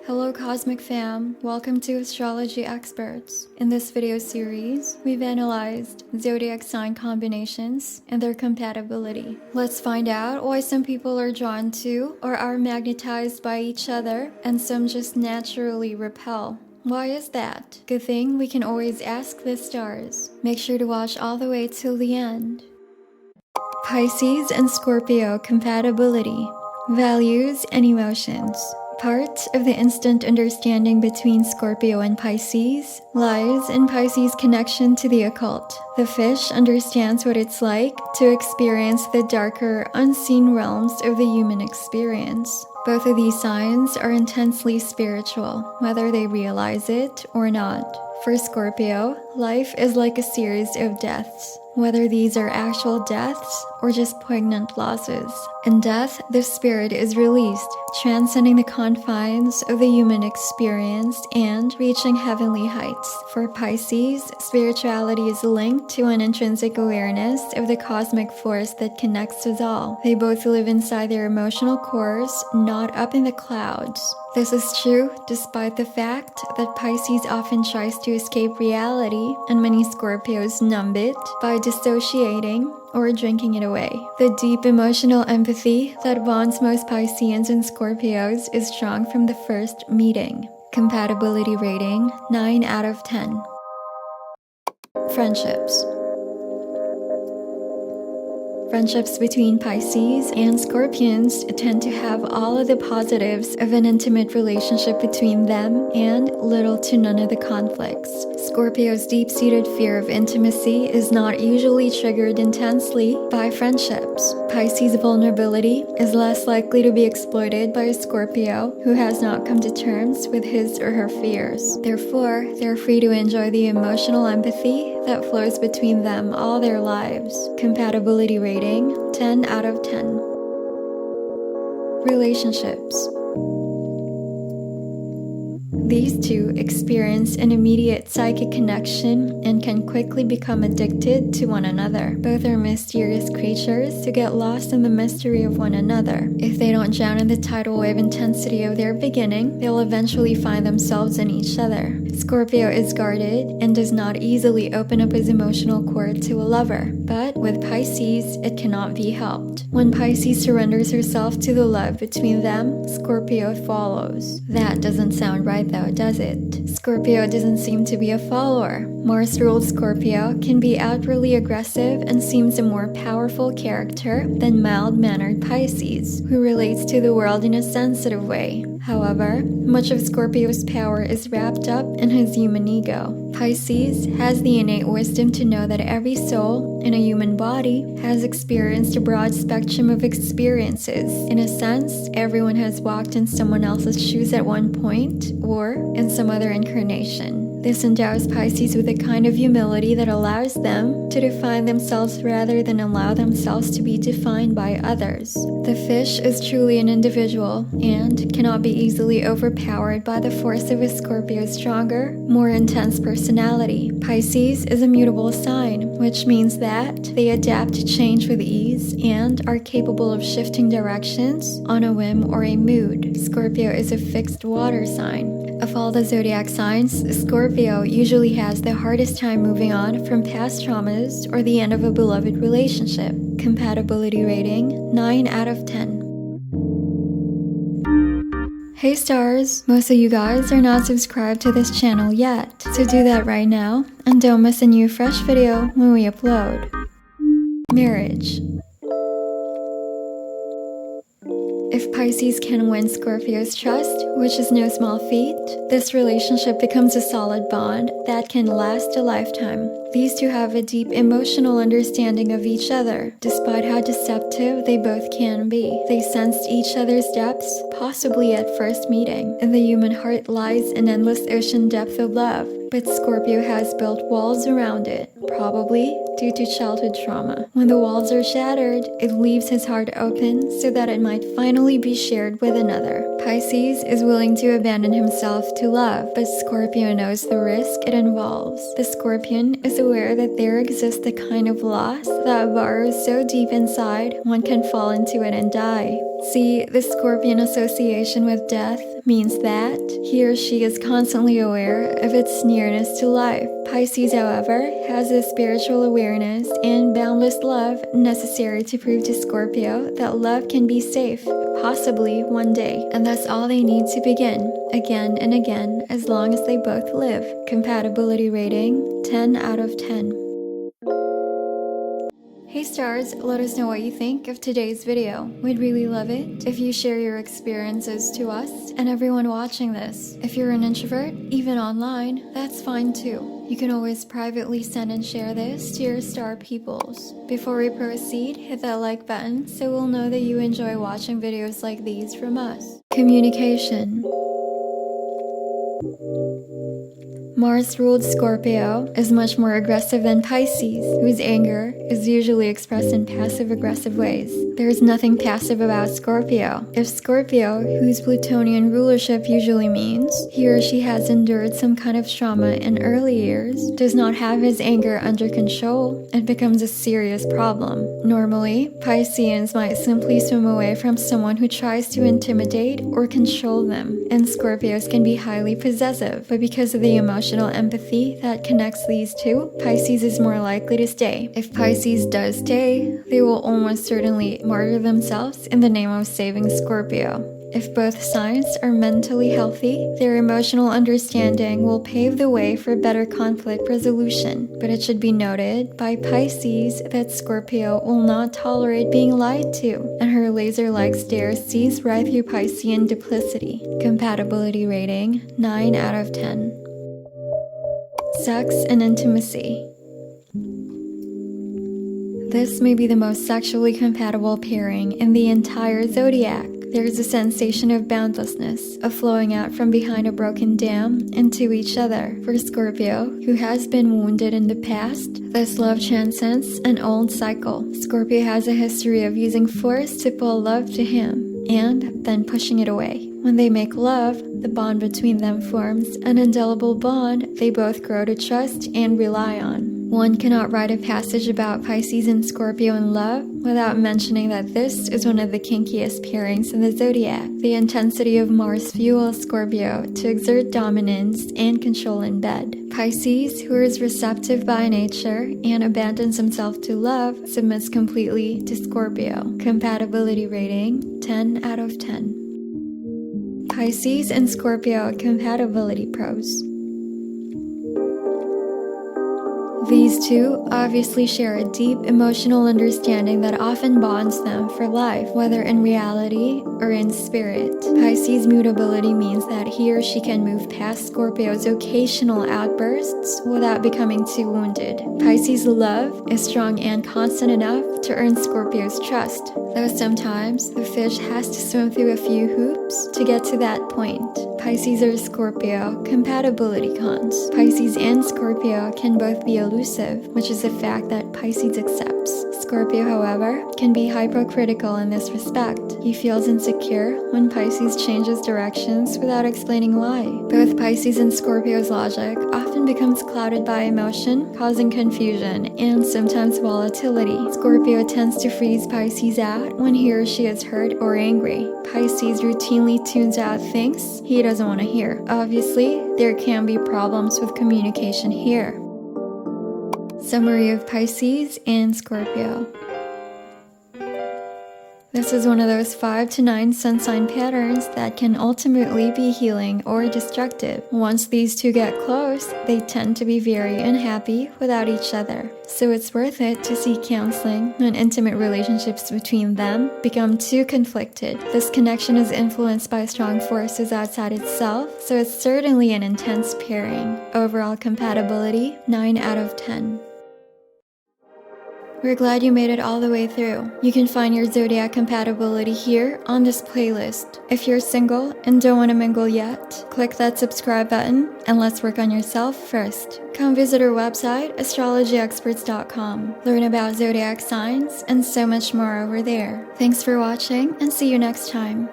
Hello Cosmic Fam, welcome to Astrology Experts. In this video series, we've analyzed zodiac sign combinations and their compatibility. Let's find out why some people are drawn to or are magnetized by each other and some just naturally repel. Why is that? Good thing we can always ask the stars. Make sure to watch all the way till the end. Pisces and Scorpio Compatibility. Values and emotions. Part of the instant understanding between Scorpio and Pisces lies in Pisces' connection to the occult. The fish understands what it's like to experience the darker, unseen realms of the human experience. Both of these signs are intensely spiritual, whether they realize it or not. For Scorpio, life is like a series of deaths, whether these are actual deaths or just poignant losses. In death, the spirit is released, transcending the confines of the human experience and reaching heavenly heights. For Pisces, spirituality is linked to an intrinsic awareness of the cosmic force that connects us all. They both live inside their emotional cores, not up in the clouds. This is true despite the fact that Pisces often tries to escape reality and many Scorpios numb it by dissociating or drinking it away. The deep emotional empathy that bonds most Pisceans and Scorpios is strong from the first meeting. Compatibility rating 9 out of 10. Friendships. Friendships between Pisces and Scorpions tend to have all of the positives of an intimate relationship between them and little to none of the conflicts. Scorpio's deep-seated fear of intimacy is not usually triggered intensely by friendships. Pisces' vulnerability is less likely to be exploited by a Scorpio who has not come to terms with his or her fears. Therefore, they're free to enjoy the emotional empathy that flows between them all their lives. Compatibility rating 10 out of 10. Relationships. These two experience an immediate psychic connection and can quickly become addicted to one another. Both are mysterious creatures who get lost in the mystery of one another. If they don't drown in the tidal wave intensity of their beginning, they'll eventually find themselves in each other. Scorpio is guarded and does not easily open up his emotional cord to a lover, but with Pisces, it cannot be helped. When Pisces surrenders herself to the love between them, Scorpio follows. That doesn't sound right though, does it? Scorpio doesn't seem to be a follower. Mars-ruled Scorpio can be outwardly aggressive and seems a more powerful character than mild-mannered Pisces, who relates to the world in a sensitive way. However, much of Scorpio's power is wrapped up in his human ego. Pisces has the innate wisdom to know that every soul in a human body has experienced a broad spectrum of experiences. In a sense, everyone has walked in someone else's shoes at one point or in some other incarnation. This endows Pisces with a kind of humility that allows them to define themselves rather than allow themselves to be defined by others. The fish is truly an individual and cannot be easily overpowered by the force of a Scorpio's stronger, more intense personality. Pisces is a mutable sign, which means that they adapt to change with ease and are capable of shifting directions on a whim or a mood. Scorpio is a fixed water sign. Of all the zodiac signs, Scorpio usually has the hardest time moving on from past traumas or the end of a beloved relationship. Compatibility rating 9 out of 10. Hey stars, most of you guys are not subscribed to this channel yet, so do that right now and don't miss a new fresh video when we upload. Marriage. If Pisces can win Scorpio's trust, which is no small feat, this relationship becomes a solid bond that can last a lifetime. These two have a deep emotional understanding of each other, despite how deceptive they both can be. They sensed each other's depths, possibly at first meeting. In the human heart lies an endless ocean depth of love, but Scorpio has built walls around it, probably due to childhood trauma. When the walls are shattered, it leaves his heart open so that it might finally be shared with another. Pisces is willing to abandon himself to love, but Scorpio knows the risk it involves. The Scorpion is aware that there exists a kind of loss that burrows so deep inside one can fall into it and die. See, the Scorpion association with death means that he or she is constantly aware of its nearness to life. Pisces, however, has a spiritual awareness and boundless love necessary to prove to Scorpio that love can be safe, possibly one day, and that's all they need to begin, again and again, as long as they both live. Compatibility rating, 10 out of 10. Hey stars, let us know what you think of today's video. We'd really love it if you share your experiences to us and everyone watching this. If you're an introvert, even online, that's fine too. You can always privately send and share this to your star peoples. Before we proceed, hit that like button so we'll know that you enjoy watching videos like these from us. Communication. Mars-ruled Scorpio is much more aggressive than Pisces, whose anger is usually expressed in passive-aggressive ways. There is nothing passive about Scorpio. If Scorpio, whose Plutonian rulership usually means he or she has endured some kind of trauma in early years, does not have his anger under control, it becomes a serious problem. Normally, Pisceans might simply swim away from someone who tries to intimidate or control them, and Scorpios can be highly possessive, but because of the emotional empathy that connects these two, Pisces is more likely to stay. If Pisces does stay, they will almost certainly martyr themselves in the name of saving Scorpio. If both signs are mentally healthy, their emotional understanding will pave the way for better conflict resolution. But it should be noted by Pisces that Scorpio will not tolerate being lied to, and her laser-like stare sees right through Piscean duplicity. Compatibility rating, 9 out of 10. Sex and intimacy. This may be the most sexually compatible pairing in the entire zodiac. There is a sensation of boundlessness, of flowing out from behind a broken dam into each other. For Scorpio, who has been wounded in the past, this love transcends an old cycle. Scorpio has a history of using force to pull love to him, and then pushing it away. When they make love, the bond between them forms an indelible bond they both grow to trust and rely on. One cannot write a passage about Pisces and Scorpio in love without mentioning that this is one of the kinkiest pairings in the zodiac. The intensity of Mars fuels Scorpio to exert dominance and control in bed. Pisces, who is receptive by nature and abandons himself to love, submits completely to Scorpio. Compatibility rating, 10 out of 10. Pisces and Scorpio compatibility pros. These two obviously share a deep emotional understanding that often bonds them for life, whether in reality or in spirit. Pisces' mutability means that he or she can move past Scorpio's occasional outbursts without becoming too wounded. Pisces' love is strong and constant enough to earn Scorpio's trust, though sometimes the fish has to swim through a few hoops to get to that point. Pisces or Scorpio compatibility cons. Pisces and Scorpio can both be elusive, which is a fact that Pisces accepts. Scorpio, however, can be hypocritical in this respect. He feels insecure when Pisces changes directions without explaining why. Both Pisces and Scorpio's logic often becomes clouded by emotion, causing confusion and sometimes volatility. Scorpio tends to freeze Pisces out when he or she is hurt or angry. Pisces routinely tunes out things he doesn't want to hear. Obviously, there can be problems with communication here. Summary of Pisces and Scorpio. This is one of those 5 to 9 sun sign patterns that can ultimately be healing or destructive. Once these two get close, they tend to be very unhappy without each other. So it's worth it to seek counseling when intimate relationships between them become too conflicted. This connection is influenced by strong forces outside itself, so it's certainly an intense pairing. Overall compatibility, 9 out of 10. We're glad you made it all the way through. You can find your zodiac compatibility here on this playlist. If you're single and don't want to mingle yet, click that subscribe button and let's work on yourself first. Come visit our website, astrologyexperts.com. Learn about zodiac signs and so much more over there. Thanks for watching and see you next time.